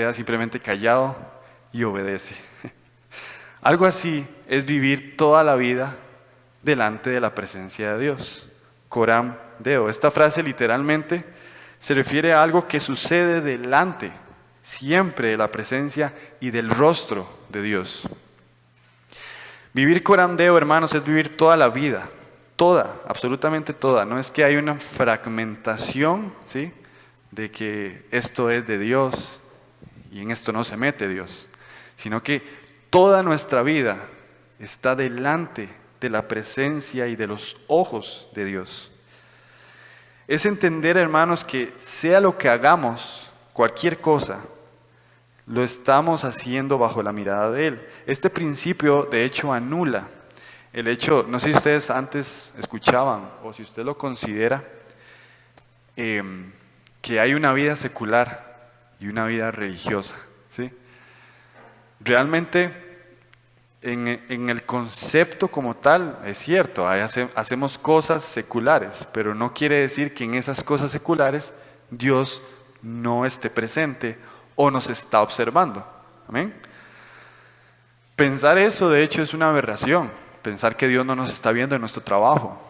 queda simplemente callado y obedece. Algo así es vivir toda la vida delante de la presencia de Dios. Coram Deo. Esta frase literalmente se refiere a algo que sucede delante, siempre de la presencia y del rostro de Dios. Vivir Coram Deo, hermanos, es vivir toda la vida, toda, absolutamente toda. No es que hay una fragmentación, ¿sí?, de que esto es de Dios y en esto no se mete Dios, sino que toda nuestra vida está delante de la presencia y de los ojos de Dios. Es entender, hermanos, que sea lo que hagamos, cualquier cosa, lo estamos haciendo bajo la mirada de Él. Este principio, de hecho, anula el hecho, no sé si ustedes antes escuchaban o si usted lo considera, que hay una vida secular y una vida religiosa, ¿sí? Realmente, en el concepto como tal, es cierto, hacemos cosas seculares, pero no quiere decir que en esas cosas seculares Dios no esté presente o nos está observando. ¿Amén? Pensar eso, de hecho, es una aberración. Pensar que Dios no nos está viendo en nuestro trabajo.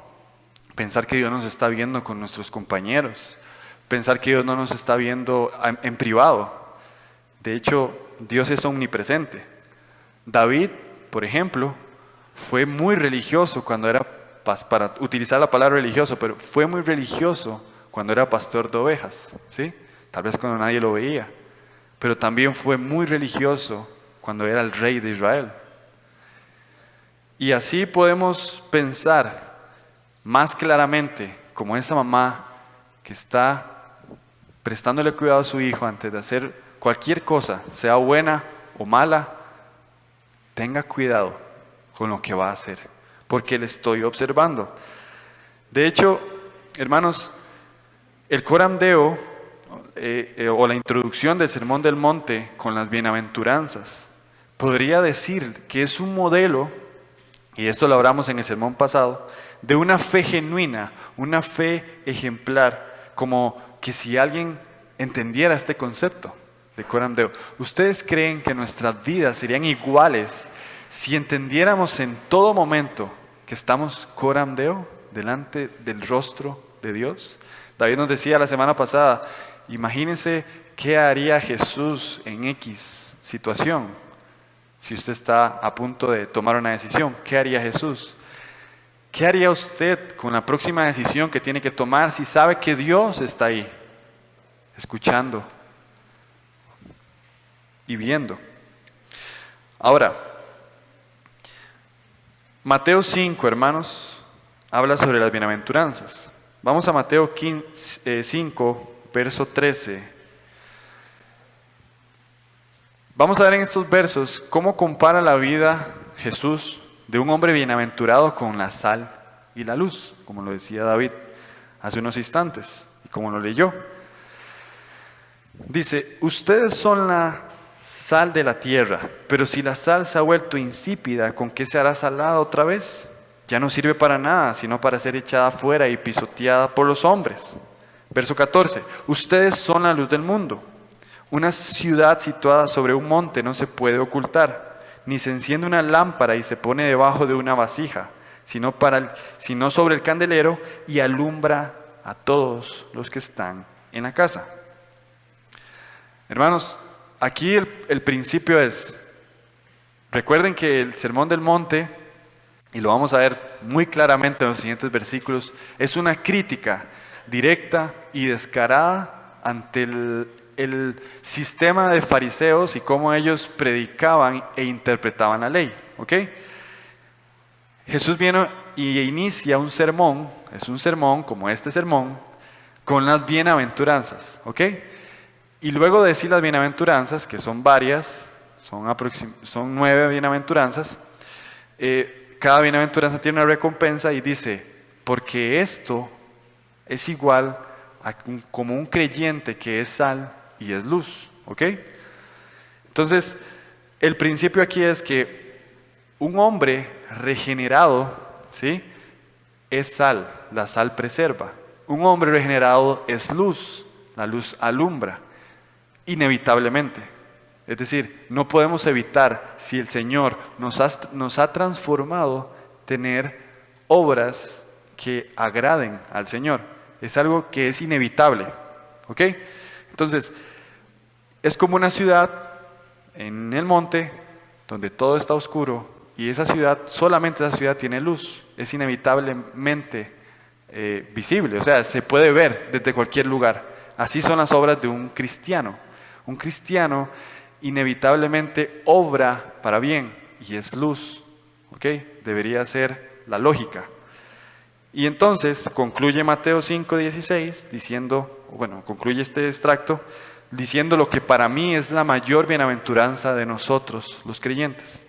Pensar que Dios nos está viendo con nuestros compañeros. Pensar que Dios no nos está viendo en privado. De hecho, Dios es omnipresente. David, por ejemplo, fue muy religioso cuando era, para utilizar la palabra religioso, pero fue muy religioso cuando era pastor de ovejas, ¿sí? Tal vez cuando nadie lo veía, pero también fue muy religioso cuando era el rey de Israel. Y así podemos pensar más claramente como esa mamá que está prestándole cuidado a su hijo antes de hacer cualquier cosa, sea buena o mala. Tenga cuidado con lo que va a hacer, porque le estoy observando. De hecho, hermanos, el Coram Deo, o la introducción del Sermón del Monte con las bienaventuranzas, podría decir que es un modelo, y esto lo hablamos en el sermón pasado, de una fe genuina, una fe ejemplar, como que si alguien entendiera este concepto de Coram Deo. ¿Ustedes creen que nuestras vidas serían iguales si entendiéramos en todo momento que estamos Coram Deo, delante del rostro de Dios? David nos decía la semana pasada, imagínense qué haría Jesús en X situación. Si usted está a punto de tomar una decisión, ¿qué haría Jesús? ¿Qué haría usted con la próxima decisión que tiene que tomar si sabe que Dios está ahí, escuchando y viendo? Ahora, Mateo 5, hermanos, habla sobre las bienaventuranzas. Vamos a Mateo 5, verso 13. Vamos a ver en estos versos cómo compara la vida Jesús de un hombre bienaventurado con la sal y la luz, como lo decía David hace unos instantes y como lo leyó. Dice, ustedes son la sal de la tierra, pero si la sal se ha vuelto insípida, ¿con qué se hará salada otra vez? Ya no sirve para nada, sino para ser echada afuera y pisoteada por los hombres. Verso 14, ustedes son la luz del mundo. Una ciudad situada sobre un monte no se puede ocultar, ni se enciende una lámpara y se pone debajo de una vasija, sino sobre el candelero y alumbra a todos los que están en la casa. Hermanos, aquí el principio es, recuerden que el Sermón del Monte, y lo vamos a ver muy claramente en los siguientes versículos, es una crítica directa y descarada ante el sistema de fariseos y cómo ellos predicaban e interpretaban la ley, ¿ok? Jesús viene y inicia un sermón, es un sermón como este sermón, con las bienaventuranzas, ¿ok? Y luego de decir las bienaventuranzas, que son varias, son 9 bienaventuranzas, cada bienaventuranza tiene una recompensa y dice, porque esto es igual a como un creyente que es sal y es luz, ¿ok? Entonces, el principio aquí es que un hombre regenerado, ¿sí?, es sal, la sal preserva. Un hombre regenerado es luz, la luz alumbra, inevitablemente. Es decir, no podemos evitar, si el Señor nos ha transformado, tener obras que agraden al Señor. Es algo que es inevitable. ¿Ok? Entonces, es como una ciudad en el monte donde todo está oscuro y esa ciudad, solamente esa ciudad tiene luz. Es inevitablemente visible, o sea, se puede ver desde cualquier lugar. Así son las obras de un cristiano. Un cristiano inevitablemente obra para bien y es luz. ¿Ok? Debería ser la lógica. Y entonces concluye Mateo 5:16 diciendo, bueno, concluye este extracto diciendo lo que para mí es la mayor bienaventuranza de nosotros, los creyentes.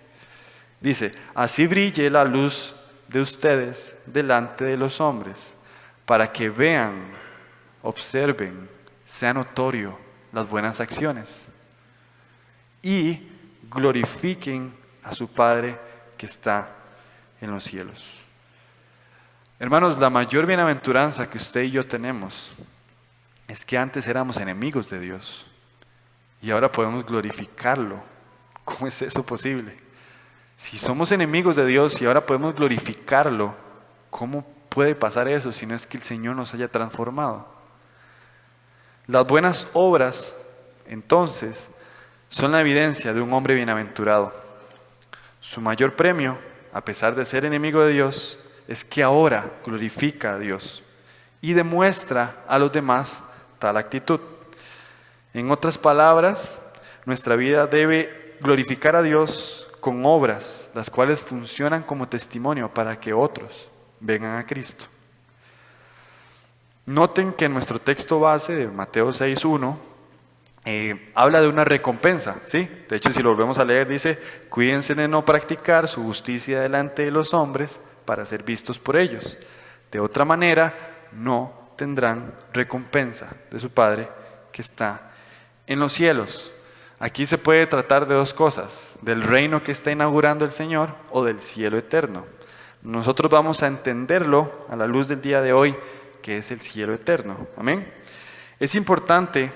Dice, así brille la luz de ustedes delante de los hombres, para que vean, observen, sea notorio las buenas acciones y glorifiquen a su Padre que está en los cielos. Hermanos, la mayor bienaventuranza que usted y yo tenemos es que antes éramos enemigos de Dios y ahora podemos glorificarlo. ¿Cómo es eso posible? Si somos enemigos de Dios y ahora podemos glorificarlo, ¿cómo puede pasar eso si no es que el Señor nos haya transformado? Las buenas obras, entonces, son la evidencia de un hombre bienaventurado. Su mayor premio, a pesar de ser enemigo de Dios, es que ahora glorifica a Dios y demuestra a los demás tal actitud. En otras palabras, nuestra vida debe glorificar a Dios con obras, las cuales funcionan como testimonio para que otros vengan a Cristo. Noten que en nuestro texto base de Mateo 6:1 habla de una recompensa, ¿sí? De hecho, si lo volvemos a leer, dice, cuídense de no practicar su justicia delante de los hombres para ser vistos por ellos. De otra manera, no tendrán recompensa de su Padre que está en los cielos. Aquí se puede tratar de dos cosas, del reino que está inaugurando el Señor o del cielo eterno. Nosotros vamos a entenderlo a la luz del día de hoy, que es el cielo eterno. Amén. Es importante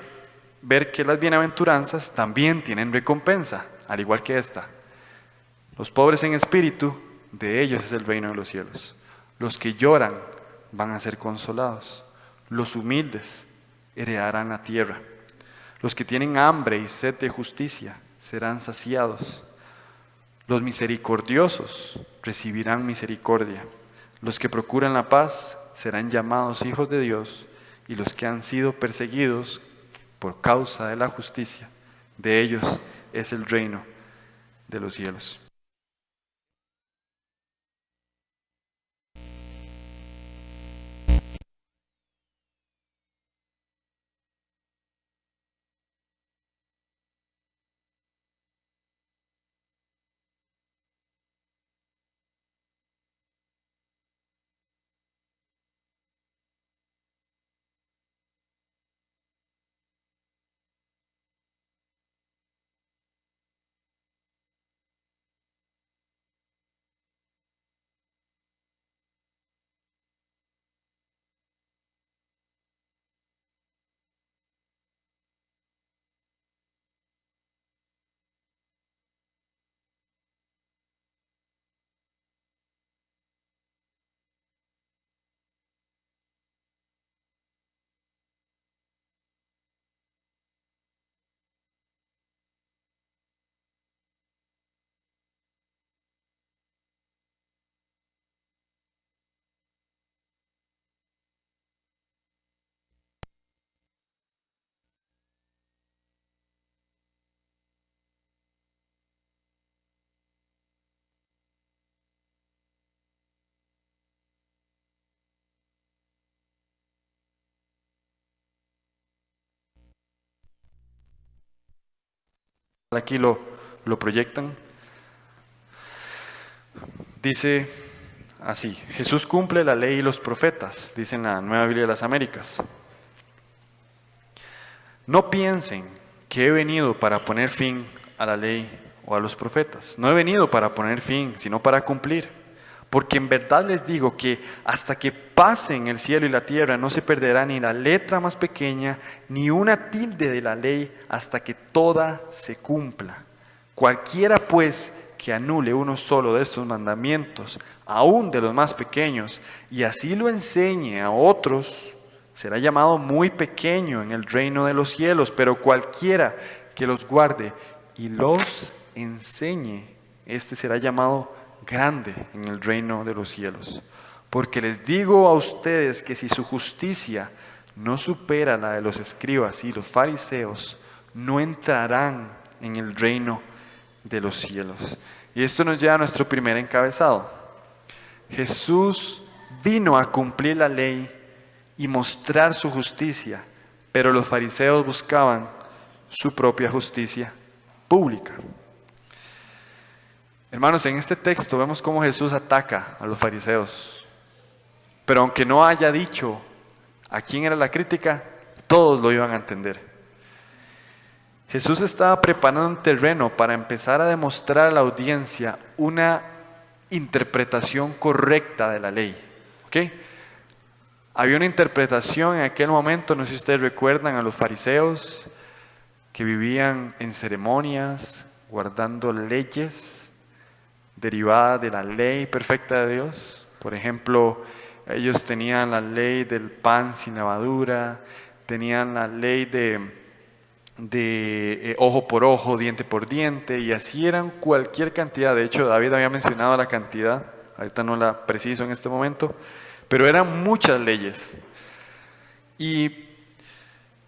ver que las bienaventuranzas también tienen recompensa, al igual que esta. Los pobres en espíritu, de ellos es el reino de los cielos. Los que lloran van a ser consolados. Los humildes heredarán la tierra. Los que tienen hambre y sed de justicia serán saciados. Los misericordiosos recibirán misericordia. Los que procuran la paz serán llamados hijos de Dios, y los que han sido perseguidos por causa de la justicia, de ellos es el reino de los cielos. Aquí lo proyectan. Dice así: Jesús cumple la ley y los profetas, dice en la Nueva Biblia de las Américas. No piensen que he venido para poner fin a la ley o a los profetas. No he venido para poner fin, sino para cumplir. Porque en verdad les digo que hasta que pasen el cielo y la tierra no se perderá ni la letra más pequeña ni una tilde de la ley hasta que toda se cumpla. Cualquiera pues que anule uno solo de estos mandamientos, aun de los más pequeños, y así lo enseñe a otros, será llamado muy pequeño en el reino de los cielos, pero cualquiera que los guarde y los enseñe, este será llamado grande en el reino de los cielos. Porque les digo a ustedes que si su justicia no supera la de los escribas y los fariseos, no entrarán en el reino de los cielos. Y esto nos lleva a nuestro primer encabezado. Jesús vino a cumplir la ley y mostrar su justicia, pero los fariseos buscaban su propia justicia pública. Hermanos, en este texto vemos cómo Jesús ataca a los fariseos. Pero aunque no haya dicho a quién era la crítica, todos lo iban a entender. Jesús estaba preparando un terreno para empezar a demostrar a la audiencia una interpretación correcta de la ley. ¿Ok? Había una interpretación en aquel momento, no sé si ustedes recuerdan, a los fariseos que vivían en ceremonias, guardando leyes derivadas de la ley perfecta de Dios. Por ejemplo, ellos tenían la ley del pan sin levadura, tenían la ley de ojo por ojo, diente por diente, y así eran cualquier cantidad. De hecho, David había mencionado la cantidad, ahorita no la preciso en este momento, pero eran muchas leyes. Y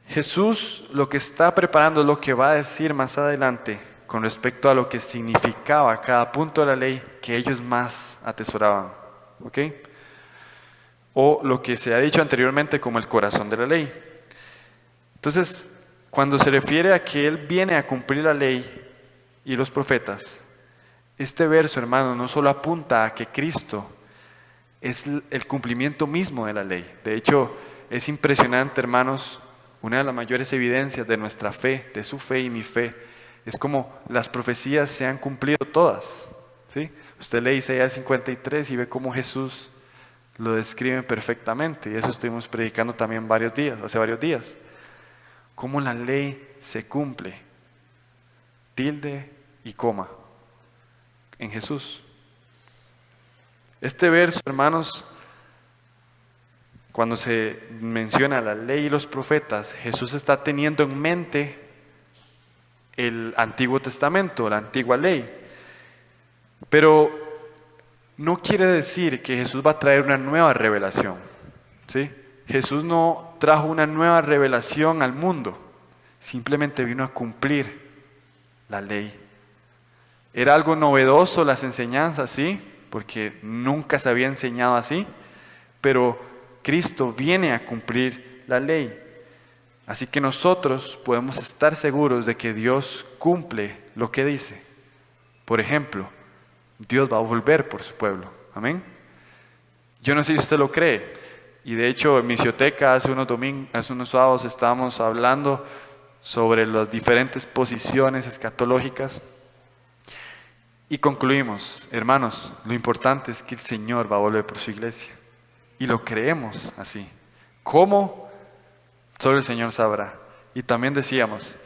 Jesús lo que está preparando es lo que va a decir más adelante con respecto a lo que significaba cada punto de la ley que ellos más atesoraban. ¿Ok? O lo que se ha dicho anteriormente como el corazón de la ley. Entonces, cuando se refiere a que Él viene a cumplir la ley y los profetas, este verso, hermano, no solo apunta a que Cristo es el cumplimiento mismo de la ley. De hecho, es impresionante, hermanos, una de las mayores evidencias de nuestra fe, de su fe y mi fe, es como las profecías se han cumplido todas. ¿Sí? Usted lee Isaías 53 y ve cómo Jesús lo describe perfectamente, y eso estuvimos predicando también hace varios días. Cómo la ley se cumple, tilde y coma, en Jesús. Este verso, hermanos, cuando se menciona la ley y los profetas, Jesús está teniendo en mente el Antiguo Testamento, la antigua ley. Pero no quiere decir que Jesús va a traer una nueva revelación, ¿sí? Jesús no trajo una nueva revelación al mundo, simplemente vino a cumplir la ley. Era algo novedoso las enseñanzas, sí, porque nunca se había enseñado así, pero Cristo viene a cumplir la ley. Así que nosotros podemos estar seguros de que Dios cumple lo que dice. Por ejemplo, Dios va a volver por su pueblo. Amén. Yo no sé si usted lo cree. Y de hecho en Misioteca hace unos sábados estábamos hablando sobre las diferentes posiciones escatológicas. Y concluimos, hermanos, lo importante es que el Señor va a volver por su iglesia. Y lo creemos así. ¿Cómo? Solo el Señor sabrá. Y también decíamos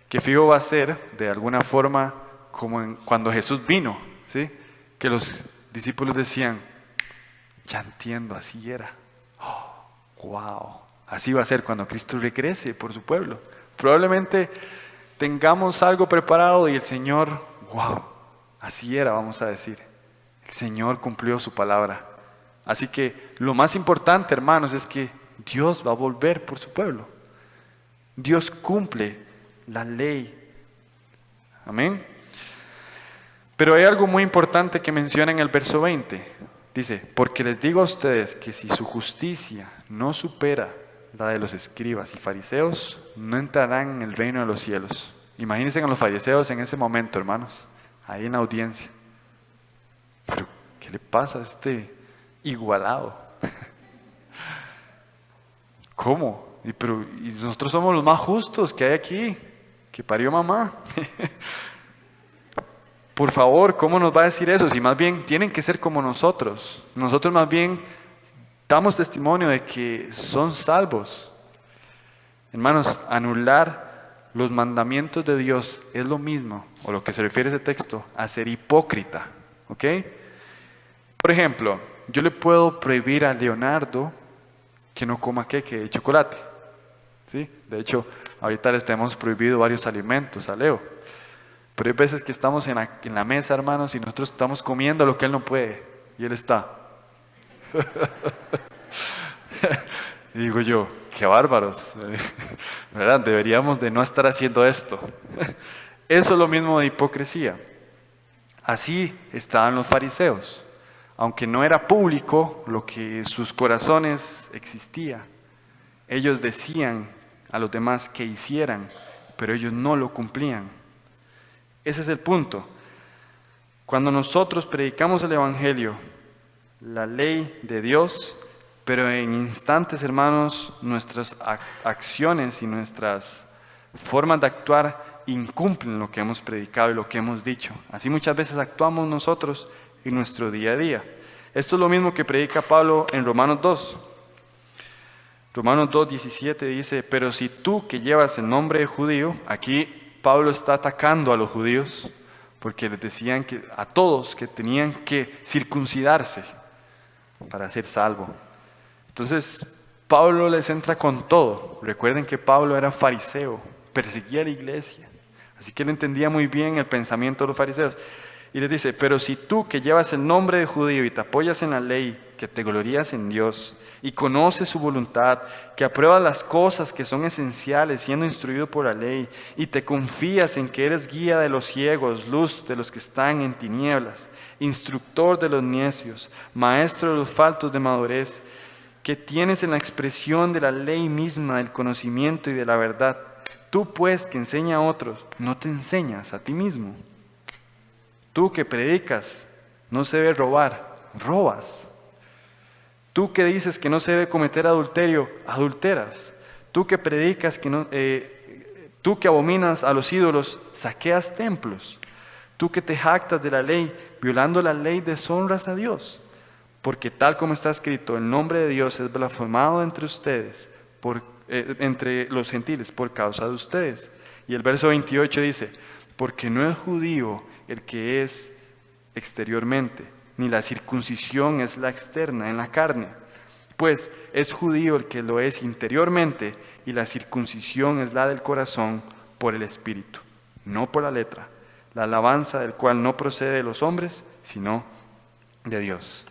que fijo va a ser de alguna forma como cuando Jesús vino, ¿sí? Que los discípulos decían, ya entiendo, así era. Oh, wow, así va a ser cuando Cristo regrese por su pueblo. Probablemente tengamos algo preparado y el Señor, wow, así era, vamos a decir. El Señor cumplió su palabra. Así que lo más importante, hermanos, es que Dios va a volver por su pueblo. Dios cumple la ley. Amén. Pero hay algo muy importante que menciona en el verso 20. Dice, porque les digo a ustedes que si su justicia no supera la de los escribas y fariseos, no entrarán en el reino de los cielos. Imagínense a los fariseos en ese momento, hermanos, ahí en la audiencia. Pero, ¿qué le pasa a este igualado? ¿Cómo? Y nosotros somos los más justos que hay aquí, que parió mamá. por favor, ¿cómo nos va a decir eso? Si más bien tienen que ser como nosotros. Nosotros más bien damos testimonio de que son salvos. Hermanos, anular los mandamientos de Dios es lo mismo, o lo que se refiere a ese texto, a ser hipócrita. ¿Ok? Por ejemplo, yo le puedo prohibir a Leonardo que no coma queque de chocolate. ¿Sí? De hecho, ahorita les tenemos prohibido varios alimentos a Leo. Pero hay veces que estamos en la mesa, hermanos, y nosotros estamos comiendo lo que él no puede, y él está. Y digo yo, qué bárbaros, ¿verdad? Deberíamos de no estar haciendo esto. Eso es lo mismo de hipocresía. Así estaban los fariseos. Aunque no era público lo que en sus corazones existía, ellos decían a los demás que hicieran, pero ellos no lo cumplían. Ese es el punto. Cuando nosotros predicamos el Evangelio, la ley de Dios, pero en instantes, hermanos, nuestras acciones y nuestras formas de actuar incumplen lo que hemos predicado y lo que hemos dicho. Así muchas veces actuamos nosotros en nuestro día a día. Esto es lo mismo que predica Pablo en Romanos 2. Romanos 2:17 dice, pero si tú que llevas el nombre de judío, aquí Pablo está atacando a los judíos, porque les decían que a todos que tenían que circuncidarse para ser salvo. Entonces, Pablo les entra con todo. Recuerden que Pablo era fariseo, perseguía a la iglesia, así que él entendía muy bien el pensamiento de los fariseos. Y les dice, pero si tú que llevas el nombre de judío y te apoyas en la ley, que te glorías en Dios y conoces su voluntad, que apruebas las cosas que son esenciales siendo instruido por la ley y te confías en que eres guía de los ciegos, luz de los que están en tinieblas, instructor de los necios, maestro de los faltos de madurez, que tienes en la expresión de la ley misma el conocimiento y de la verdad, tú pues que enseña a otros, no te enseñas a ti mismo. Tú que predicas, no se debe robar, robas. Tú que dices que no se debe cometer adulterio, adulteras. Tú que predicas tú que abominas a los ídolos, saqueas templos. Tú que te jactas de la ley, violando la ley, deshonras a Dios. Porque tal como está escrito, el nombre de Dios es blasfemado entre ustedes, entre los gentiles, por causa de ustedes. Y el verso 28 dice, porque no es judío el que es exteriormente, ni la circuncisión es la externa en la carne, pues es judío el que lo es interiormente, y la circuncisión es la del corazón por el espíritu, no por la letra, la alabanza del cual no procede de los hombres, sino de Dios.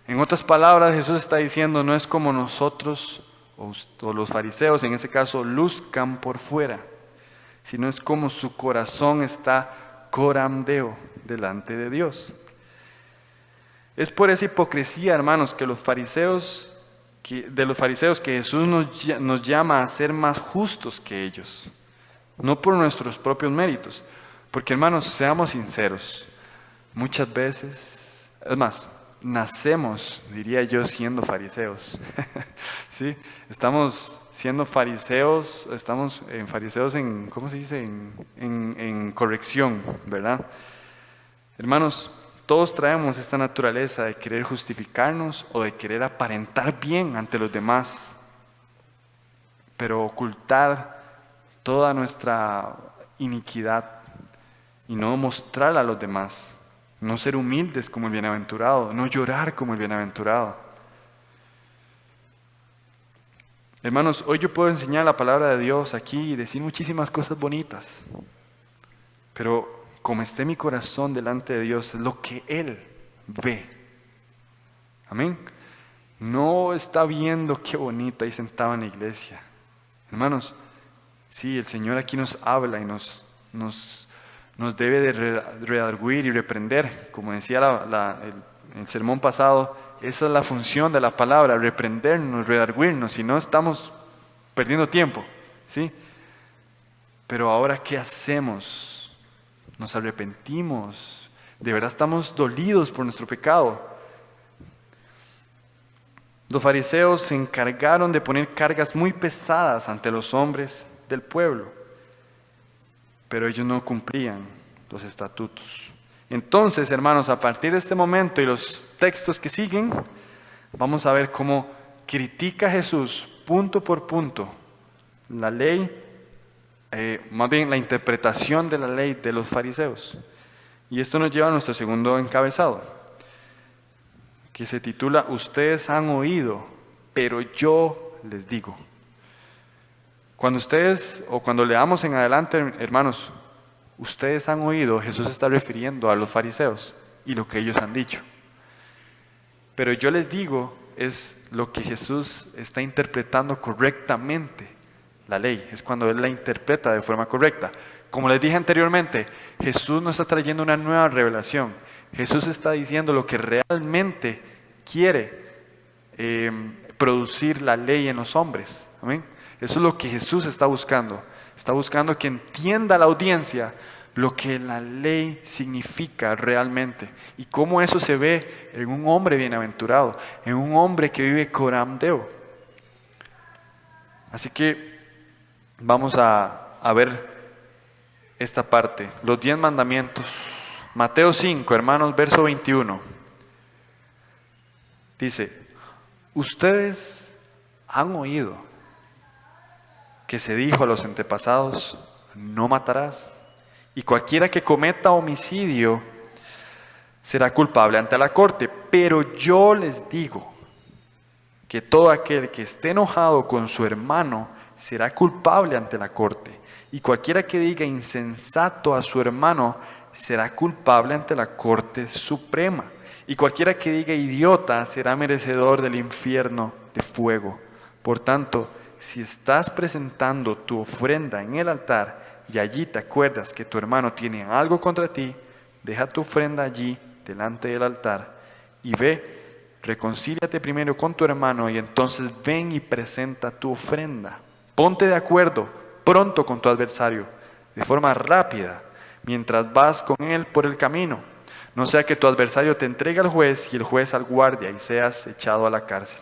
En otras palabras, Jesús está diciendo, no es como nosotros o los fariseos, en ese caso, luzcan por fuera, sino es como su corazón está coram Deo, delante de Dios. Es por esa hipocresía, hermanos, que de los fariseos que Jesús nos llama a ser más justos que ellos, no por nuestros propios méritos, porque, hermanos, seamos sinceros, muchas veces, es más, nacemos, diría yo, siendo fariseos. ¿Sí? Estamos siendo fariseos, estamos en fariseos en, ¿cómo se dice? En corrección, ¿verdad? Hermanos, todos traemos esta naturaleza de querer justificarnos o de querer aparentar bien ante los demás, pero ocultar toda nuestra iniquidad y no mostrarla a los demás. No ser humildes como el bienaventurado, no llorar como el bienaventurado. Hermanos, hoy yo puedo enseñar la palabra de Dios aquí y decir muchísimas cosas bonitas, pero como esté mi corazón delante de Dios, es lo que Él ve. Amén. No está viendo qué bonita ahí sentada en la iglesia. Hermanos, sí, el Señor aquí nos habla y nos debe de redarguir y reprender. Como decía el sermón pasado, esa es la función de la palabra, reprendernos, redarguirnos, si no estamos perdiendo tiempo, ¿sí? Pero ahora, ¿qué hacemos? Nos arrepentimos, de verdad estamos dolidos por nuestro pecado. Los fariseos se encargaron de poner cargas muy pesadas ante los hombres del pueblo, pero ellos no cumplían los estatutos. Entonces, hermanos, a partir de este momento y los textos que siguen, vamos a ver cómo critica Jesús punto por punto la ley, más bien la interpretación de la ley de los fariseos. Y esto nos lleva a nuestro segundo encabezado, que se titula Ustedes han oído, pero yo les digo. Cuando ustedes, o cuando leamos en adelante, hermanos, ustedes han oído, Jesús está refiriendo a los fariseos y lo que ellos han dicho. Pero yo les digo, es lo que Jesús está interpretando correctamente la ley, es cuando Él la interpreta de forma correcta. Como les dije anteriormente, Jesús no está trayendo una nueva revelación. Jesús está diciendo lo que realmente quiere producir la ley en los hombres. ¿Amén? Eso es lo que Jesús está buscando. Está buscando que entienda la audiencia lo que la ley significa realmente y cómo eso se ve en un hombre bienaventurado, en un hombre que vive coram Deo. Así que vamos a ver esta parte, los 10 mandamientos. Mateo 5, hermanos, verso 21. Dice, ustedes han oído que se dijo a los antepasados, no matarás, y cualquiera que cometa homicidio será culpable ante la corte. Pero yo les digo que todo aquel que esté enojado con su hermano será culpable ante la corte. Y cualquiera que diga insensato a su hermano será culpable ante la corte suprema. Y cualquiera que diga idiota será merecedor del infierno de fuego. Por tanto, si estás presentando tu ofrenda en el altar y allí te acuerdas que tu hermano tiene algo contra ti, deja tu ofrenda allí delante del altar y ve, reconcíliate primero con tu hermano y entonces ven y presenta tu ofrenda. Ponte de acuerdo pronto con tu adversario, de forma rápida, mientras vas con él por el camino. No sea que tu adversario te entregue al juez y el juez al guardia y seas echado a la cárcel.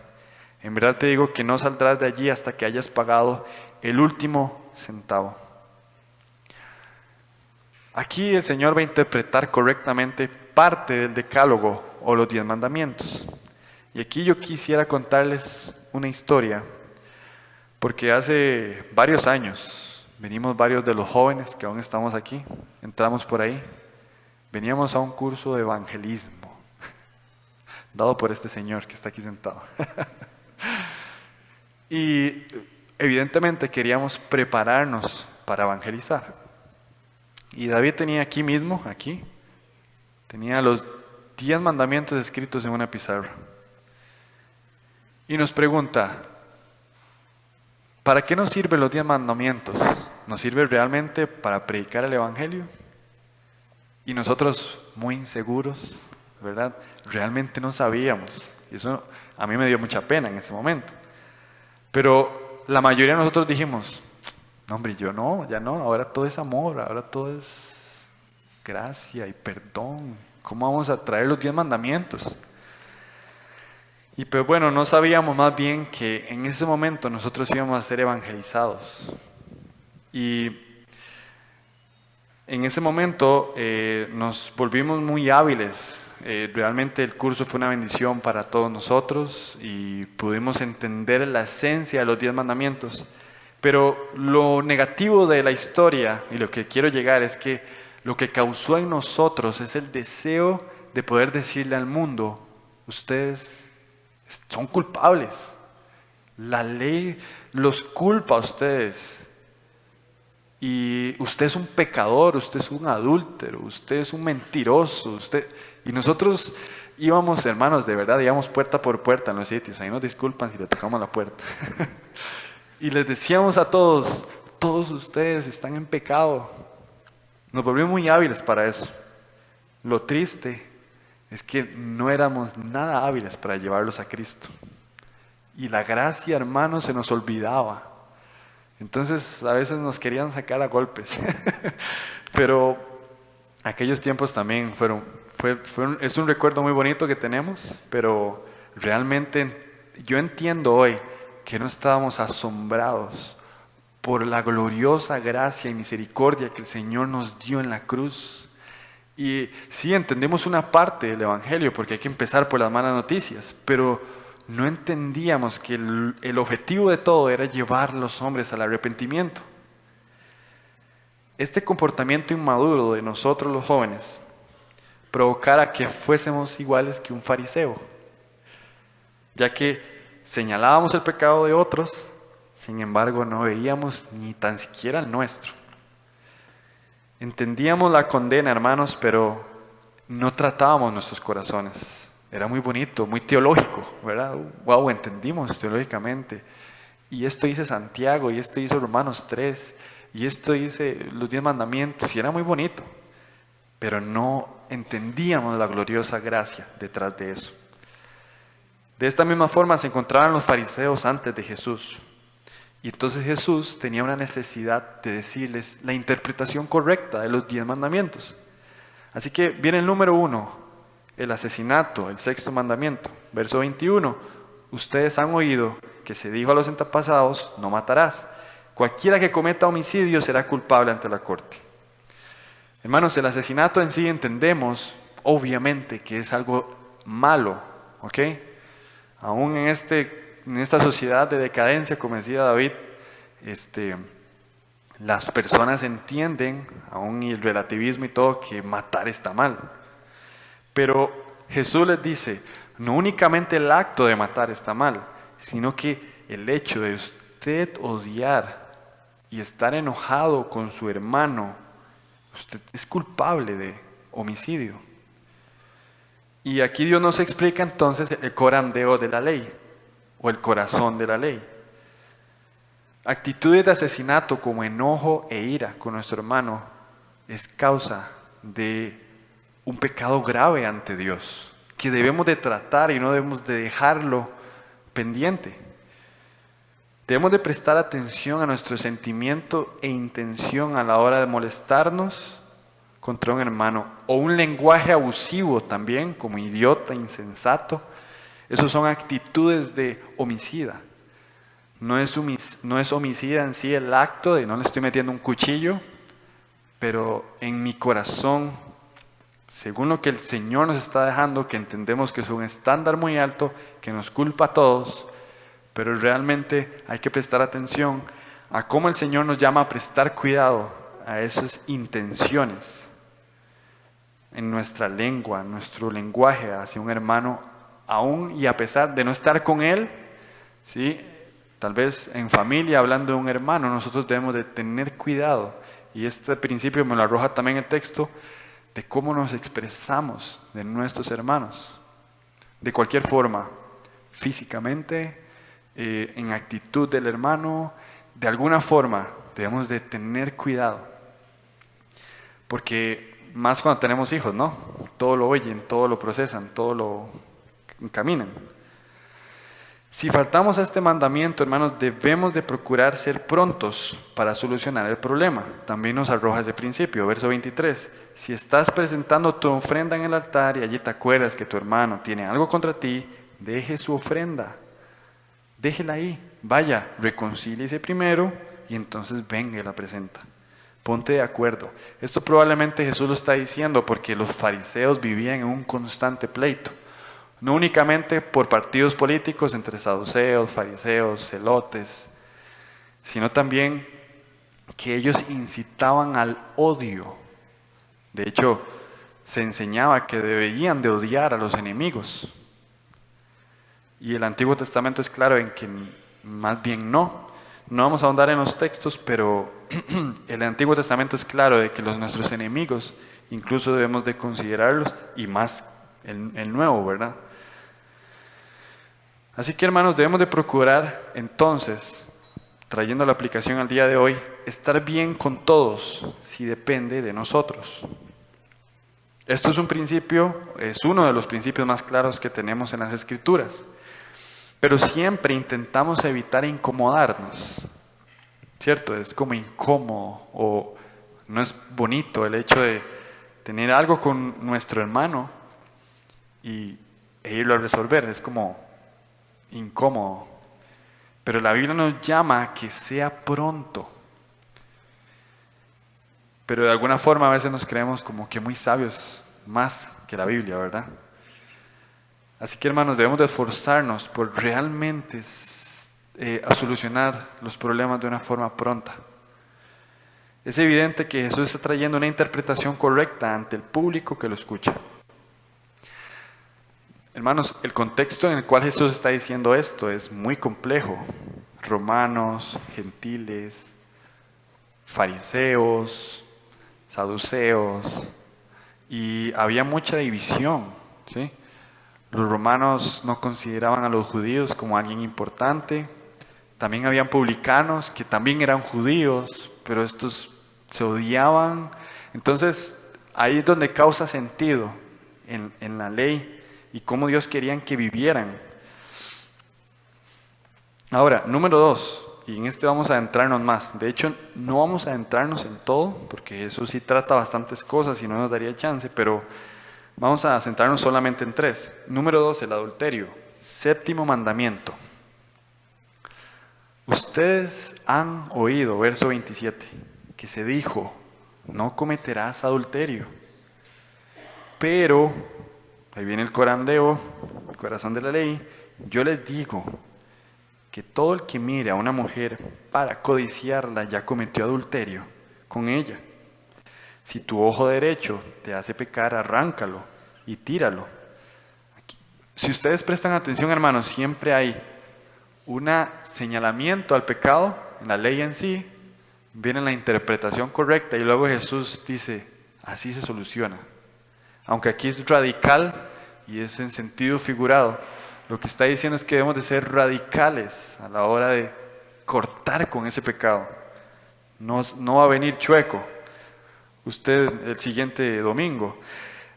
En verdad te digo que no saldrás de allí hasta que hayas pagado el último centavo. Aquí el Señor va a interpretar correctamente parte del decálogo o los 10 mandamientos. Y aquí yo quisiera contarles una historia, porque hace varios años, venimos varios de los jóvenes que aún estamos aquí, entramos por ahí, veníamos a un curso de evangelismo, dado por este señor que está aquí sentado. Y evidentemente queríamos prepararnos para evangelizar. Y David tenía aquí mismo, tenía los 10 mandamientos escritos en una pizarra. Y nos pregunta, ¿para qué nos sirven los 10 mandamientos? ¿Nos sirve realmente para predicar el evangelio? Y nosotros, muy inseguros, ¿verdad? Realmente no sabíamos. Y eso a mí me dio mucha pena en ese momento. Pero la mayoría de nosotros dijimos, no hombre, yo no, ya no, ahora todo es amor, ahora todo es gracia y perdón. ¿Cómo vamos a traer los 10 mandamientos? Y pues bueno, no sabíamos más bien que en ese momento nosotros íbamos a ser evangelizados. Y en ese momento nos volvimos muy hábiles. Realmente el curso fue una bendición para todos nosotros y pudimos entender la esencia de los 10 mandamientos. Pero lo negativo de la historia y lo que quiero llegar es que lo que causó en nosotros es el deseo de poder decirle al mundo, ustedes son culpables, la ley los culpa a ustedes y usted es un pecador, usted es un adúltero, usted es un mentiroso, y nosotros íbamos, hermanos, de verdad, íbamos puerta por puerta en los sitios, ahí nos disculpan si le tocamos la puerta. Y les decíamos a todos, todos ustedes están en pecado. Nos volvimos muy hábiles para eso. Lo triste es que no éramos nada hábiles para llevarlos a Cristo. Y la gracia, hermanos, se nos olvidaba. Entonces a veces nos querían sacar a golpes. Pero aquellos tiempos también es un recuerdo muy bonito que tenemos, pero realmente yo entiendo hoy que no estábamos asombrados por la gloriosa gracia y misericordia que el Señor nos dio en la cruz. Y sí, entendemos una parte del Evangelio porque hay que empezar por las malas noticias, pero no entendíamos que el objetivo de todo era llevar a los hombres al arrepentimiento. Este comportamiento inmaduro de nosotros los jóvenes provocara que fuésemos iguales que un fariseo, ya que señalábamos el pecado de otros, sin embargo no veíamos ni tan siquiera el nuestro. Entendíamos la condena, hermanos, pero no tratábamos nuestros corazones. Era muy bonito, muy teológico, ¿verdad? Wow, entendimos teológicamente. Y esto dice Santiago, y esto dice Romanos 3, y esto dice los 10 mandamientos, y era muy bonito. Pero no entendíamos la gloriosa gracia detrás de eso. De esta misma forma se encontraban los fariseos antes de Jesús. Y entonces Jesús tenía una necesidad de decirles la interpretación correcta de los 10 mandamientos. Así que viene el número 1, el asesinato, el 6º mandamiento. Verso 21, ustedes han oído que se dijo a los antepasados, no matarás. Cualquiera que cometa homicidio será culpable ante la corte. Hermanos, el asesinato en sí entendemos, obviamente, que es algo malo, ¿ok? Aún en esta sociedad de decadencia, como decía David, las personas entienden, aún y el relativismo y todo, que matar está mal. Pero Jesús les dice, no únicamente el acto de matar está mal, sino que el hecho de usted odiar y estar enojado con su hermano, usted es culpable de homicidio. Y aquí Dios nos explica entonces el corandeo de la ley, o el corazón de la ley. Actitudes de asesinato como enojo e ira con nuestro hermano es causa de un pecado grave ante Dios, que debemos de tratar y no debemos de dejarlo pendiente. Debemos de prestar atención a nuestro sentimiento e intención a la hora de molestarnos contra un hermano, o un lenguaje abusivo también, como idiota, insensato. Esos son actitudes de homicida. No es homicida en sí el acto de no le estoy metiendo un cuchillo, pero en mi corazón, según lo que el Señor nos está dejando, que entendemos que es un estándar muy alto, que nos culpa a todos, pero realmente hay que prestar atención a cómo el Señor nos llama a prestar cuidado a esas intenciones en nuestra lengua, en nuestro lenguaje hacia un hermano, aún y a pesar de no estar con él, ¿sí? Tal vez en familia hablando de un hermano, nosotros debemos de tener cuidado, y este principio me lo arroja también el texto, de cómo nos expresamos de nuestros hermanos, de cualquier forma, físicamente, en actitud del hermano, de alguna forma debemos de tener cuidado, porque más cuando tenemos hijos, ¿no? Todo lo oyen, todo lo procesan, todo lo encaminan. Si faltamos a este mandamiento, hermanos, debemos de procurar ser prontos para solucionar el problema. También nos arroja ese principio, verso 23. Si estás presentando tu ofrenda en el altar y allí te acuerdas que tu hermano tiene algo contra ti, deje su ofrenda. Déjela ahí. Vaya, reconcíliese primero y entonces venga y la presenta. Ponte de acuerdo. Esto probablemente Jesús lo está diciendo porque los fariseos vivían en un constante pleito. No únicamente por partidos políticos entre saduceos, fariseos, celotes, sino también que ellos incitaban al odio. De hecho, se enseñaba que debían de odiar a los enemigos. Y el Antiguo Testamento es claro en que más bien no. No vamos a ahondar en los textos, pero el Antiguo Testamento es claro de que nuestros enemigos incluso debemos de considerarlos, y más el Nuevo, ¿verdad? Así que, hermanos, debemos de procurar entonces, trayendo la aplicación al día de hoy, estar bien con todos si depende de nosotros. Esto es un principio, es uno de los principios más claros que tenemos en las Escrituras. Pero siempre intentamos evitar incomodarnos, ¿cierto? Es como incómodo o no es bonito el hecho de tener algo con nuestro hermano e irlo a resolver, es como incómodo. Pero la Biblia nos llama a que sea pronto. pero de alguna forma a veces nos creemos como que muy sabios, más que la Biblia, ¿verdad? Así que hermanos, debemos de esforzarnos por realmente a solucionar los problemas de una forma pronta. Es evidente que Jesús está trayendo una interpretación correcta ante el público que lo escucha. Hermanos, el contexto en el cual Jesús está diciendo esto es muy complejo. Romanos, gentiles, fariseos, saduceos, y había mucha división, ¿sí? Los romanos no consideraban a los judíos como alguien importante. También habían publicanos que también eran judíos, pero estos se odiaban. Entonces, ahí es donde causa sentido en la ley y cómo Dios quería que vivieran. Ahora, número 2, y en este vamos a adentrarnos más. De hecho, no vamos a adentrarnos en todo, porque Jesús sí trata bastantes cosas y no nos daría chance, pero vamos a centrarnos solamente en 3. Número 2, el adulterio. 7º mandamiento. Ustedes han oído, verso 27, que se dijo, no cometerás adulterio. Pero, ahí viene el corandeo, el corazón de la ley, yo les digo que todo el que mire a una mujer para codiciarla ya cometió adulterio con ella. Si tu ojo derecho te hace pecar, arráncalo y tíralo. Si ustedes prestan atención, hermanos, siempre hay un señalamiento al pecado en la ley en sí, viene la interpretación correcta y luego Jesús dice, así se soluciona. Aunque aquí es radical y es en sentido figurado, lo que está diciendo es que debemos de ser radicales a la hora de cortar con ese pecado. No va a venir chueco usted el siguiente domingo.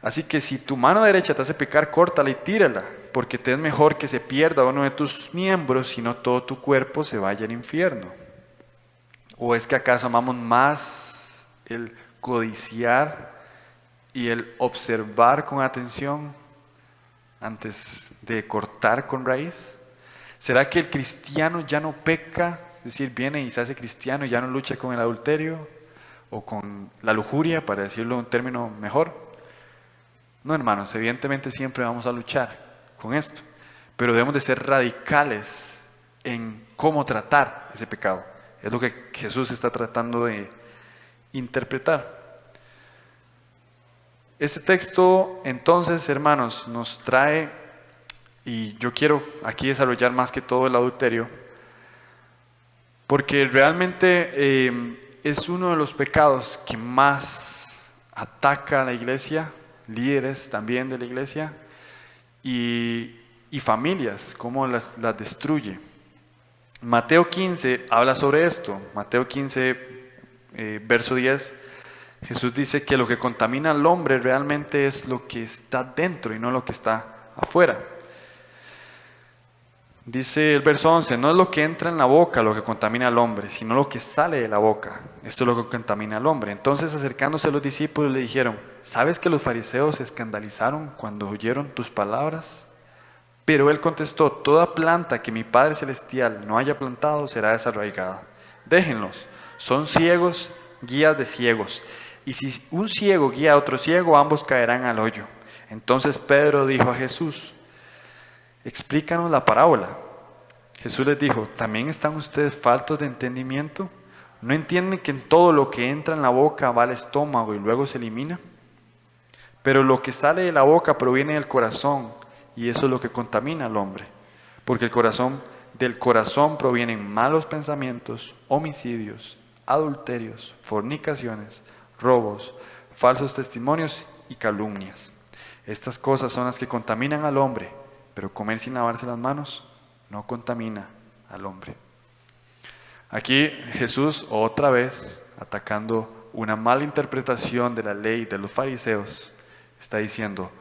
Así que si tu mano derecha te hace pecar, córtala y tírala, porque te es mejor que se pierda uno de tus miembros, si no todo tu cuerpo se vaya al infierno. ¿O es que acaso amamos más el codiciar y el observar con atención antes de cortar con raíz? ¿Será que el cristiano ya no peca? Es decir, viene y se hace cristiano y ya no lucha con el adulterio o con la lujuria, para decirlo en un término mejor. No, hermanos, evidentemente siempre vamos a luchar con esto, pero debemos de ser radicales en cómo tratar ese pecado. Es lo que Jesús está tratando de interpretar. Este texto, entonces, hermanos, nos trae, y yo quiero aquí desarrollar más que todo el adulterio, porque realmente es uno de los pecados que más ataca a la iglesia, líderes también de la iglesia, y familias, cómo las destruye. Mateo 15 habla sobre esto. Mateo 15, verso 10, Jesús dice que lo que contamina al hombre realmente es lo que está dentro y no lo que está afuera. Dice el verso 11, no es lo que entra en la boca lo que contamina al hombre, sino lo que sale de la boca. Esto es lo que contamina al hombre. Entonces, acercándose a los discípulos, le dijeron, ¿sabes que los fariseos se escandalizaron cuando oyeron tus palabras? Pero él contestó, toda planta que mi Padre Celestial no haya plantado será desarraigada. Déjenlos, son ciegos, guías de ciegos. Y si un ciego guía a otro ciego, ambos caerán al hoyo. Entonces Pedro dijo a Jesús, explícanos la parábola. Jesús les dijo, ¿también están ustedes faltos de entendimiento? ¿No entienden que en todo lo que entra en la boca va al estómago y luego se elimina? Pero lo que sale de la boca proviene del corazón, y eso es lo que contamina al hombre. Porque del corazón provienen malos pensamientos, homicidios, adulterios, fornicaciones, robos, falsos testimonios y calumnias. Estas cosas son las que contaminan al hombre, pero comer sin lavarse las manos no contamina al hombre. Aquí Jesús otra vez, atacando una mala interpretación de la ley de los fariseos, está diciendo,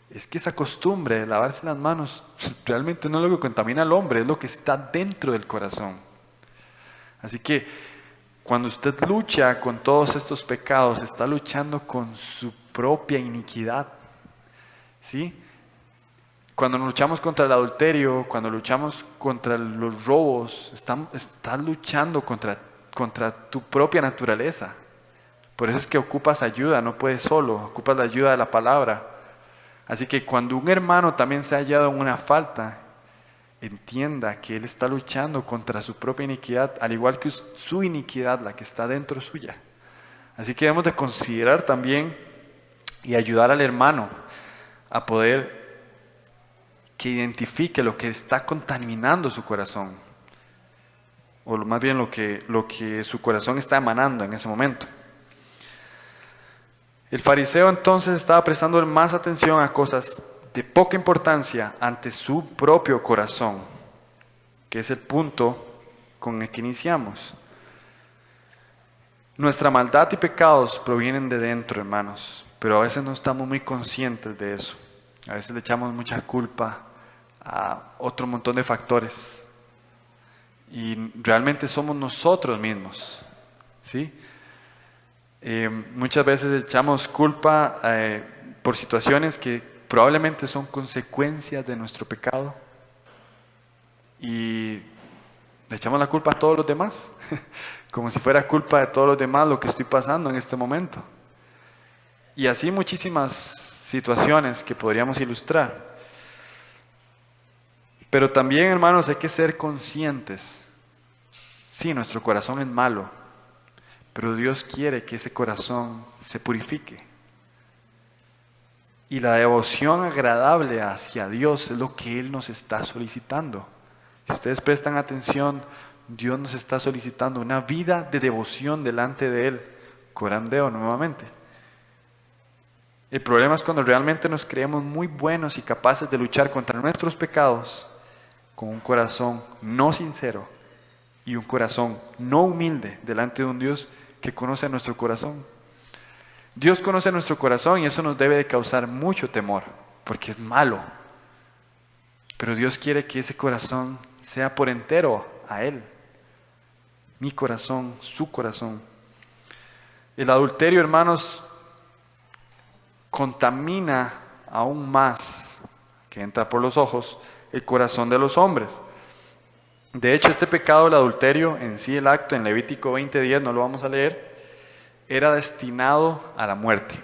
es que esa costumbre de lavarse las manos realmente no es lo que contamina al hombre, es lo que está dentro del corazón. Así que cuando usted lucha con todos estos pecados, está luchando con su propia iniquidad, ¿sí? Cuando luchamos contra el adulterio, cuando luchamos contra los robos, estás luchando contra tu propia naturaleza. Por eso es que ocupas ayuda, no puedes solo, ocupas la ayuda de la palabra. Así que cuando un hermano también se ha hallado en una falta, entienda que él está luchando contra su propia iniquidad, al igual que su iniquidad, la que está dentro suya. Así que debemos de considerar también y ayudar al hermano a poder que identifique lo que está contaminando su corazón, o más bien lo que su corazón está emanando en ese momento. El fariseo entonces estaba prestando más atención a cosas de poca importancia ante su propio corazón, que es el punto con el que iniciamos. Nuestra maldad y pecados provienen de dentro, hermanos, pero a veces no estamos muy conscientes de eso. A veces le echamos mucha culpa a otro montón de factores y realmente somos nosotros mismos, ¿sí? Muchas veces echamos culpa por situaciones que probablemente son consecuencias de nuestro pecado y le echamos la culpa a todos los demás, como si fuera culpa de todos los demás lo que estoy pasando en este momento. Y así muchísimas situaciones que podríamos ilustrar. Pero también, hermanos, hay que ser conscientes. Sí, nuestro corazón es malo, pero Dios quiere que ese corazón se purifique. Y la devoción agradable hacia Dios es lo que Él nos está solicitando. Si ustedes prestan atención, Dios nos está solicitando una vida de devoción delante de Él. Corandeo nuevamente. El problema es cuando realmente nos creemos muy buenos y capaces de luchar contra nuestros pecados con un corazón no sincero y un corazón no humilde delante de un Dios que conoce nuestro corazón. Dios conoce nuestro corazón y eso nos debe de causar mucho temor, porque es malo. Pero Dios quiere que ese corazón sea por entero a Él. Mi corazón, su corazón. El adulterio, hermanos, contamina aún más, que entra por los ojos, el corazón de los hombres. De hecho, este pecado del adulterio, en sí el acto en Levítico 20:10, no lo vamos a leer, era destinado a la muerte.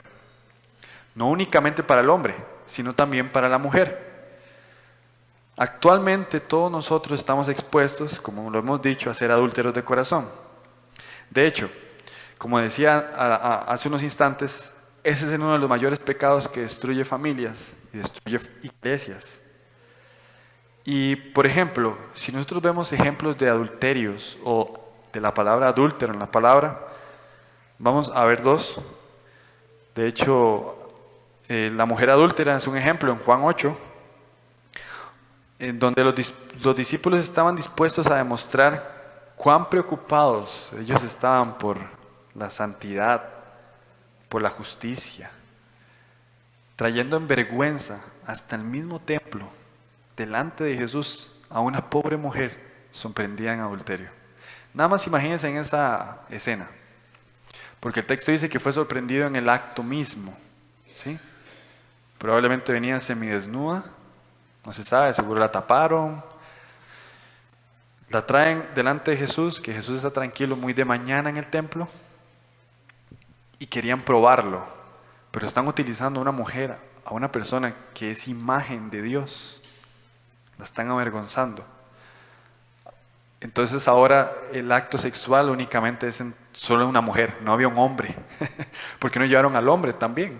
No únicamente para el hombre, sino también para la mujer. Actualmente todos nosotros estamos expuestos, como lo hemos dicho, a ser adúlteros de corazón. De hecho, como decía hace unos instantes, ese es uno de los mayores pecados que destruye familias y destruye iglesias. Y, por ejemplo, si nosotros vemos ejemplos de adulterios o de la palabra adúltero en la palabra, vamos a ver dos. De hecho, la mujer adúltera es un ejemplo en Juan 8, en donde los discípulos estaban dispuestos a demostrar cuán preocupados ellos estaban por la santidad, por la justicia, trayendo en vergüenza hasta el mismo templo, delante de Jesús, a una pobre mujer sorprendida en adulterio. Nada más imagínense en esa escena, porque el texto dice que fue sorprendido en el acto mismo, ¿sí? Probablemente venía semidesnuda, no se sabe, seguro la taparon, la traen delante de Jesús, que Jesús está tranquilo muy de mañana en el templo, y querían probarlo, pero están utilizando a una mujer, a una persona que es imagen de Dios, la están avergonzando. Entonces ahora el acto sexual únicamente es solo una mujer, no había un hombre. ¿Por qué no llevaron al hombre también?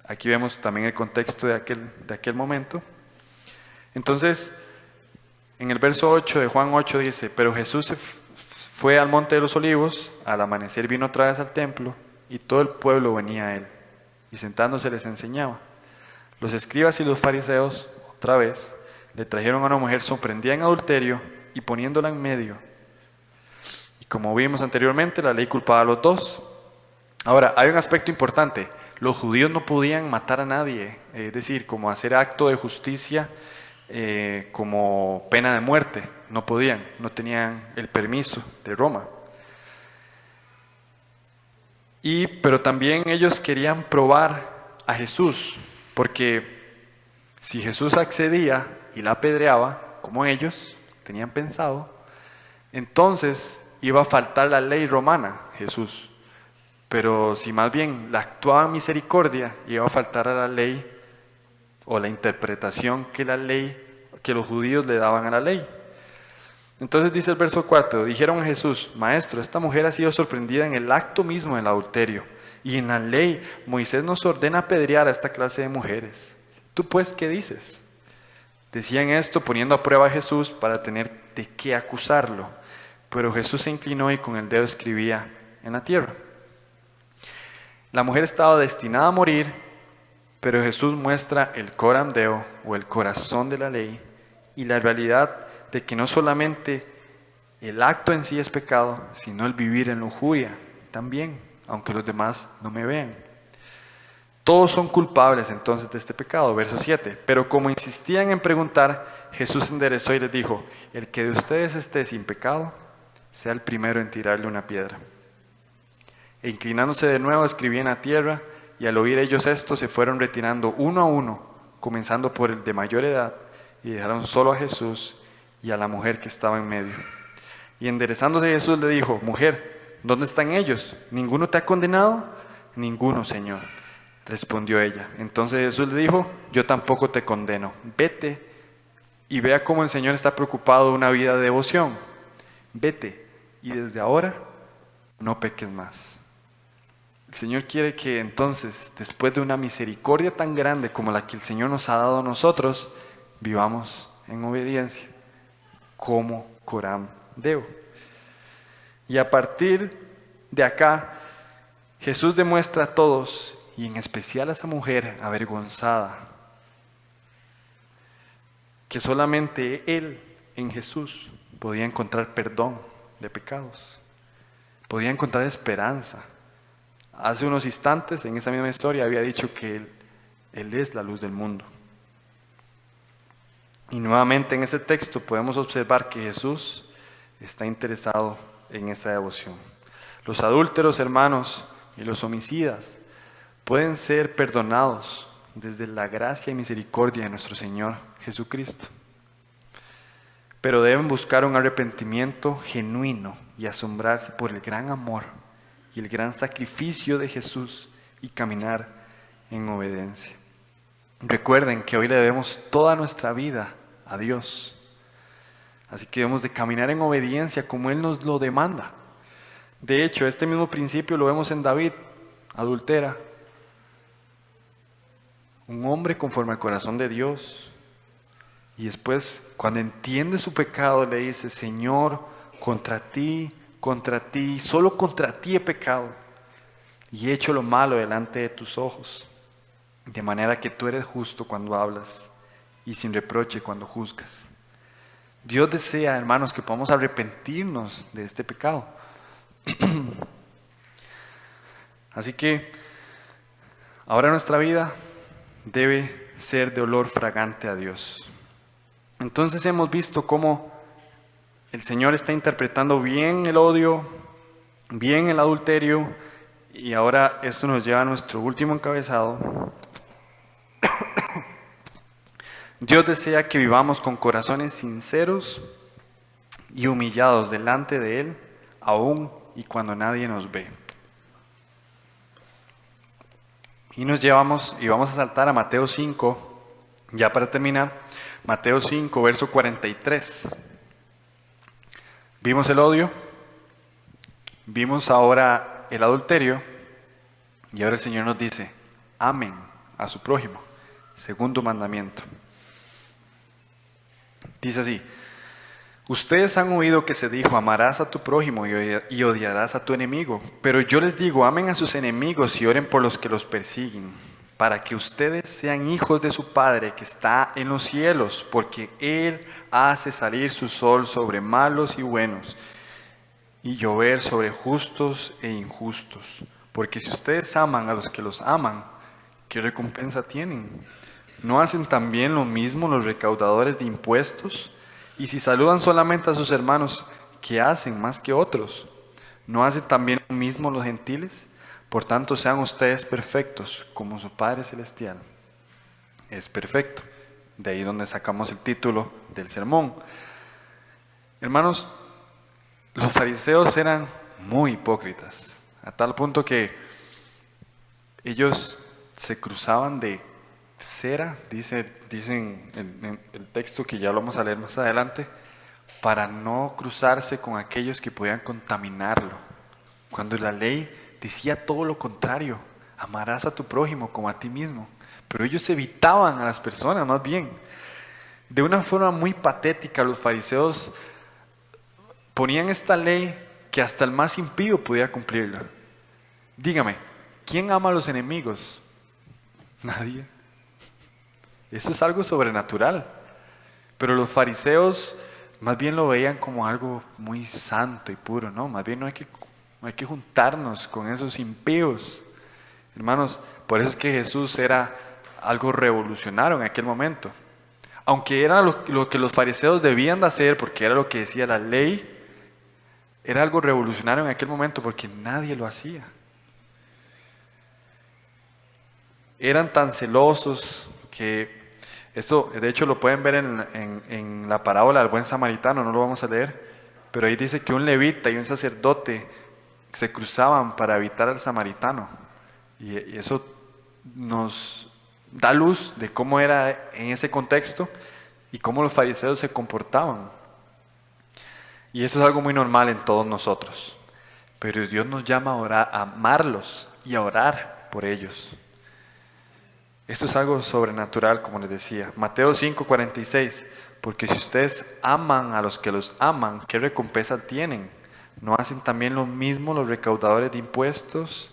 Aquí vemos también el contexto de aquel momento. Entonces, en el verso 8 de Juan 8 dice: pero Jesús fue al monte de los olivos, al amanecer vino otra vez al templo, y todo el pueblo venía a él, y sentándose les enseñaba. Los escribas y los fariseos, otra vez, le trajeron a una mujer sorprendida en adulterio, y poniéndola en medio. Y como vimos anteriormente, la ley culpaba a los dos. Ahora, hay un aspecto importante. Los judíos no podían matar a nadie, es decir, como hacer acto de justicia como pena de muerte. No podían, no tenían el permiso de Roma. Pero también ellos querían probar a Jesús, porque si Jesús accedía y la apedreaba, como ellos tenían pensado, entonces iba a faltar la ley romana, Jesús. pero si más bien la actuaba en misericordia, iba a faltar a la ley o la interpretación que los judíos le daban a la ley. Entonces dice el verso 4, dijeron a Jesús: Maestro, esta mujer ha sido sorprendida en el acto mismo del adulterio, y en la ley Moisés nos ordena apedrear a esta clase de mujeres. ¿Tú pues qué dices? Decían esto poniendo a prueba a Jesús para tener de qué acusarlo, pero Jesús se inclinó y con el dedo escribía en la tierra. La mujer estaba destinada a morir, pero Jesús muestra el coram deo, o el corazón de la ley, y la realidad de que no solamente el acto en sí es pecado, sino el vivir en lujuria también, aunque los demás no me vean. Todos son culpables entonces de este pecado, verso 7. Pero como insistían en preguntar, Jesús se enderezó y les dijo: el que de ustedes esté sin pecado, sea el primero en tirarle una piedra. E inclinándose de nuevo, escribía en la tierra, y al oír ellos esto, se fueron retirando uno a uno, comenzando por el de mayor edad, y dejaron solo a Jesús y a la mujer que estaba en medio. Y enderezándose Jesús le dijo: Mujer, ¿dónde están ellos? ¿Ninguno te ha condenado? Ninguno, Señor, respondió ella. Entonces Jesús le dijo: yo tampoco te condeno. Vete y vea cómo el Señor está preocupado de una vida de devoción. Vete y desde ahora no peques más. El Señor quiere que entonces, después de una misericordia tan grande como la que el Señor nos ha dado a nosotros, vivamos en obediencia, como coram deo. Y a partir de acá, Jesús demuestra a todos, y en especial a esa mujer avergonzada, que solamente Él, en Jesús, podía encontrar perdón de pecados, podía encontrar esperanza. Hace unos instantes, en esa misma historia, había dicho que Él es la luz del mundo. Y nuevamente en ese texto podemos observar que Jesús está interesado en esa devoción. Los adúlteros, hermanos, y los homicidas pueden ser perdonados desde la gracia y misericordia de nuestro Señor Jesucristo. Pero deben buscar un arrepentimiento genuino y asombrarse por el gran amor y el gran sacrificio de Jesús y caminar en obediencia. Recuerden que hoy le debemos toda nuestra vida a Dios. Así que debemos de caminar en obediencia como Él nos lo demanda. De hecho, este mismo principio lo vemos en David, adultera. Un hombre conforme al corazón de Dios. Y después, cuando entiende su pecado, le dice: Señor, contra ti, solo contra ti he pecado y he hecho lo malo delante de tus ojos, de manera que tú eres justo cuando hablas y sin reproche cuando juzgas. Dios desea, hermanos, que podamos arrepentirnos de este pecado. Así que ahora nuestra vida debe ser de olor fragante a Dios. Entonces hemos visto cómo el Señor está interpretando bien el odio, bien el adulterio, y ahora esto nos lleva a nuestro último encabezado. Dios desea que vivamos con corazones sinceros y humillados delante de Él, aún y cuando nadie nos ve. Y vamos a saltar a Mateo 5, ya para terminar, Mateo 5, verso 43. Vimos el odio, vimos ahora el adulterio, y ahora el Señor nos dice: amen a su prójimo, segundo mandamiento. Dice así: ustedes han oído que se dijo: amarás a tu prójimo y odiarás a tu enemigo. Pero yo les digo: amen a sus enemigos y oren por los que los persiguen, para que ustedes sean hijos de su Padre que está en los cielos, porque Él hace salir su sol sobre malos y buenos, y llover sobre justos e injustos. Porque si ustedes aman a los que los aman, ¿qué recompensa tienen? ¿No hacen también lo mismo los recaudadores de impuestos? Y si saludan solamente a sus hermanos, ¿qué hacen más que otros? ¿No hacen también lo mismo los gentiles? Por tanto, sean ustedes perfectos, como su Padre Celestial es perfecto. De ahí donde sacamos el título del sermón. Hermanos, los fariseos eran muy hipócritas. a tal punto que ellos se cruzaban de cera, dicen en el texto que ya lo vamos a leer más adelante, para no cruzarse con aquellos que podían contaminarlo. Cuando la ley decía todo lo contrario, amarás a tu prójimo como a ti mismo. Pero ellos evitaban a las personas, más bien. De una forma muy patética, los fariseos ponían esta ley que hasta el más impío podía cumplirla. Dígame, ¿quién ama a los enemigos? Nadie. Eso es algo sobrenatural. Pero los fariseos más bien lo veían como algo muy santo y puro, ¿no? Más bien no hay que juntarnos con esos impíos. Hermanos, por eso es que Jesús era algo revolucionario en aquel momento. Aunque era lo que los fariseos debían de hacer, porque era lo que decía la ley, era algo revolucionario en aquel momento porque nadie lo hacía. Eran tan celosos que esto, de hecho, lo pueden ver en la parábola del buen samaritano, no lo vamos a leer, pero ahí dice que un levita y un sacerdote se cruzaban para evitar al samaritano. Y eso nos da luz de cómo era en ese contexto y cómo los fariseos se comportaban. Y eso es algo muy normal en todos nosotros. Pero Dios nos llama a orar, a amarlos y a orar por ellos. Esto es algo sobrenatural, como les decía. Mateo 5:46. Porque si ustedes aman a los que los aman, ¿qué recompensa tienen? ¿No hacen también lo mismo los recaudadores de impuestos?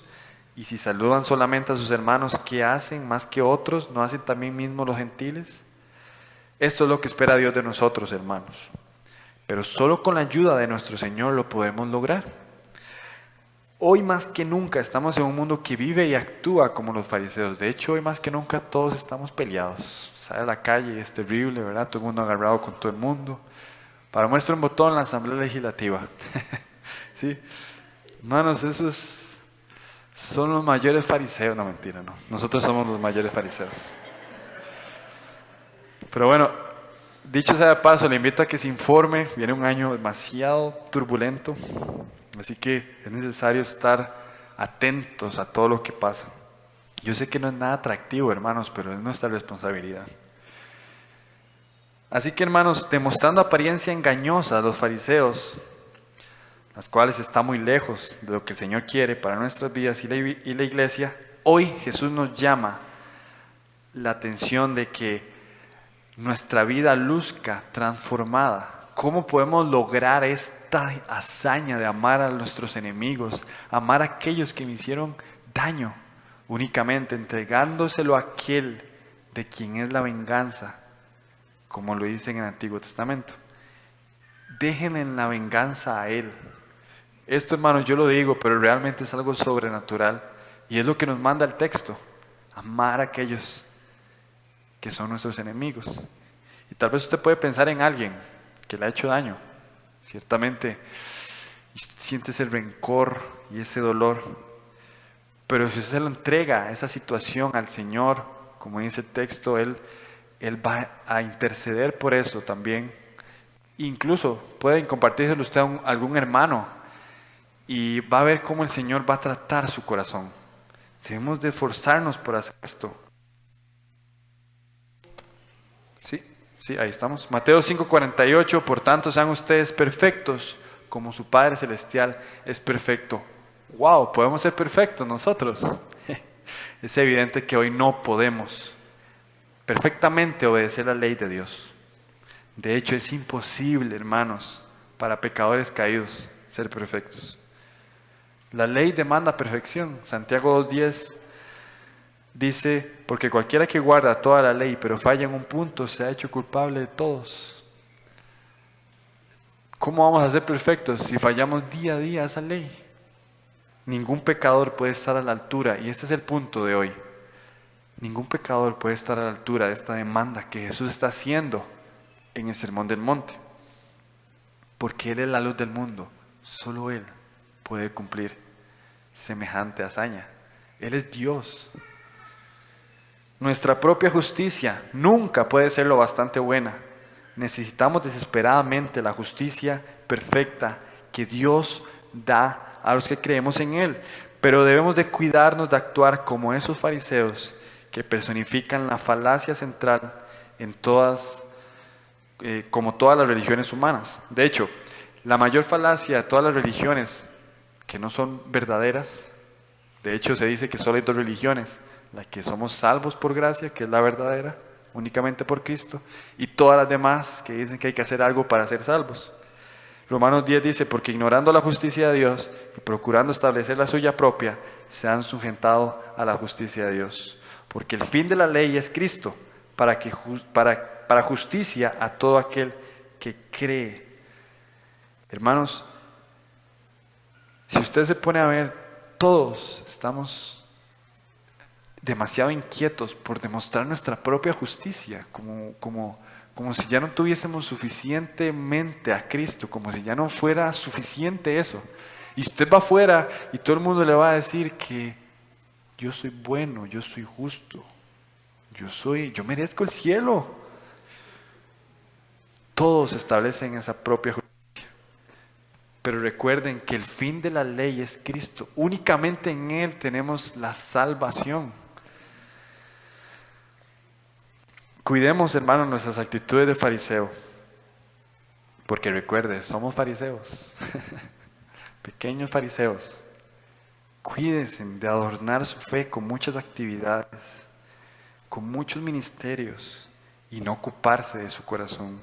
Y si saludan solamente a sus hermanos, ¿qué hacen más que otros? ¿No hacen también mismo los gentiles? Esto es lo que espera Dios de nosotros, hermanos. Pero solo con la ayuda de nuestro Señor lo podemos lograr. Hoy más que nunca estamos en un mundo que vive y actúa como los fariseos. De hecho, hoy más que nunca todos estamos peleados. Sale a la calle y es terrible, ¿verdad? Todo el mundo agarrado con todo el mundo. Para muestra un botón en la Asamblea Legislativa. ¿Sí? Hermanos, son los mayores fariseos. No, mentira, no. Nosotros somos los mayores fariseos. Pero bueno, dicho sea de paso, le invito a que se informe. Viene un año demasiado turbulento. Así que es necesario estar atentos a todo lo que pasa. Yo sé que no es nada atractivo, hermanos, pero es nuestra responsabilidad. Así que, hermanos, demostrando apariencia engañosa a los fariseos, las cuales está muy lejos de lo que el Señor quiere para nuestras vidas y la iglesia, hoy Jesús nos llama la atención de que nuestra vida luzca transformada. ¿Cómo podemos lograr esta hazaña de amar a nuestros enemigos, amar a aquellos que me hicieron daño? Únicamente entregándoselo a aquel de quien es la venganza, como lo dice en el Antiguo Testamento. Dejen en la venganza a Él. Esto, hermanos, yo lo digo, pero realmente es algo sobrenatural y es lo que nos manda el texto: amar a aquellos que son nuestros enemigos. Y tal vez usted puede pensar en alguien que le ha hecho daño, ciertamente, y siente ese rencor y ese dolor, pero si usted se lo entrega esa situación al Señor, como dice el texto, Él va a interceder por eso también. Incluso puede compartírselo usted a algún hermano y va a ver cómo el Señor va a tratar su corazón. Debemos de esforzarnos por hacer esto. Sí, ahí estamos. Mateo 5:48, por tanto sean ustedes perfectos como su Padre Celestial es perfecto. ¡Wow! ¿Podemos ser perfectos nosotros? Es evidente que hoy no podemos perfectamente obedecer la ley de Dios. De hecho, es imposible, hermanos, para pecadores caídos ser perfectos. La ley demanda perfección. Santiago 2:10 dice: porque cualquiera que guarda toda la ley pero falla en un punto se ha hecho culpable de todos. ¿Cómo vamos a ser perfectos si fallamos día a día a esa ley? Ningún pecador puede estar a la altura, y este es el punto de hoy. Ningún pecador puede estar a la altura de esta demanda que Jesús está haciendo en el Sermón del Monte. Porque Él es la luz del mundo. Solo Él puede cumplir semejante hazaña. Él es Dios. Nuestra propia justicia nunca puede ser lo bastante buena. Necesitamos desesperadamente la justicia perfecta que Dios da a los que creemos en Él. Pero debemos de cuidarnos de actuar como esos fariseos que personifican la falacia central en como todas las religiones humanas. De hecho, la mayor falacia de todas las religiones que no son verdaderas, de hecho se dice que solo hay dos religiones, la que somos salvos por gracia, que es la verdadera, únicamente por Cristo, y todas las demás que dicen que hay que hacer algo para ser salvos. Romanos 10 dice, porque ignorando la justicia de Dios y procurando establecer la suya propia, se han sujetado a la justicia de Dios. Porque el fin de la ley es Cristo, para justicia a todo aquel que cree. Hermanos, si usted se pone a ver, todos estamos demasiado inquietos por demostrar nuestra propia justicia, como si ya no tuviésemos suficientemente a Cristo, como si ya no fuera suficiente eso. Y usted va afuera y todo el mundo le va a decir que yo soy bueno, yo soy justo, yo merezco el cielo. Todos establecen esa propia justicia. Pero recuerden que el fin de la ley es Cristo. Únicamente en Él tenemos la salvación. Cuidemos, hermanos, nuestras actitudes de fariseo. Porque recuerde, somos fariseos. Pequeños fariseos. Cuídense de adornar su fe con muchas actividades, con muchos ministerios y no ocuparse de su corazón.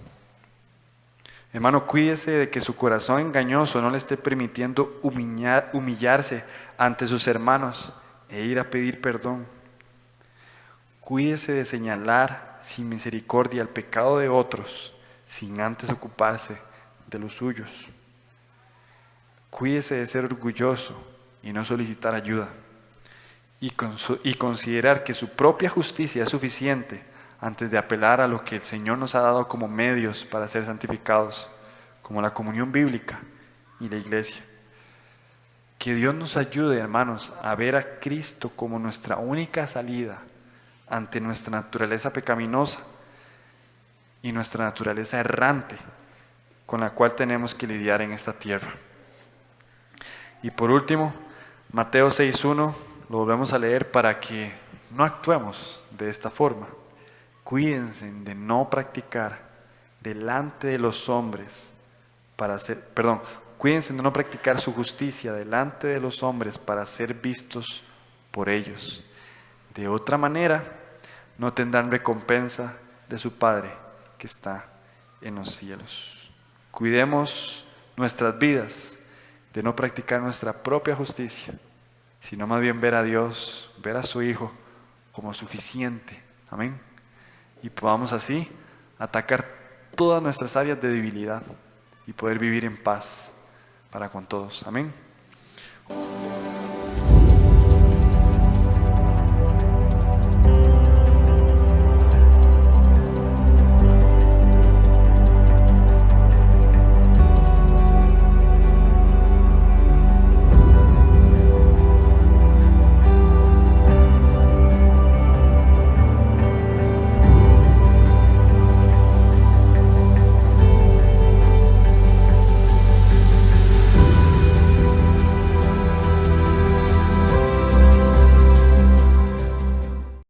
Hermano, cuídese de que su corazón engañoso no le esté permitiendo humillarse ante sus hermanos e ir a pedir perdón. Cuídese de señalar sin misericordia el pecado de otros, sin antes ocuparse de los suyos. Cuídese de ser orgulloso y no solicitar ayuda. Y considerar que su propia justicia es suficiente antes de apelar a lo que el Señor nos ha dado como medios para ser santificados, como la comunión bíblica y la iglesia. Que Dios nos ayude, hermanos, a ver a Cristo como nuestra única salida ante nuestra naturaleza pecaminosa y nuestra naturaleza errante con la cual tenemos que lidiar en esta tierra. Y por último, Mateo 6:1, lo volvemos a leer para que no actuemos de esta forma. Cuídense de no practicar delante de los hombres cuídense de no practicar su justicia delante de los hombres para ser vistos por ellos. De otra manera, no tendrán recompensa de su Padre que está en los cielos. Cuidemos nuestras vidas de no practicar nuestra propia justicia, sino más bien ver a Dios, ver a su Hijo como suficiente. Amén. Y podamos así atacar todas nuestras áreas de debilidad y poder vivir en paz para con todos. Amén.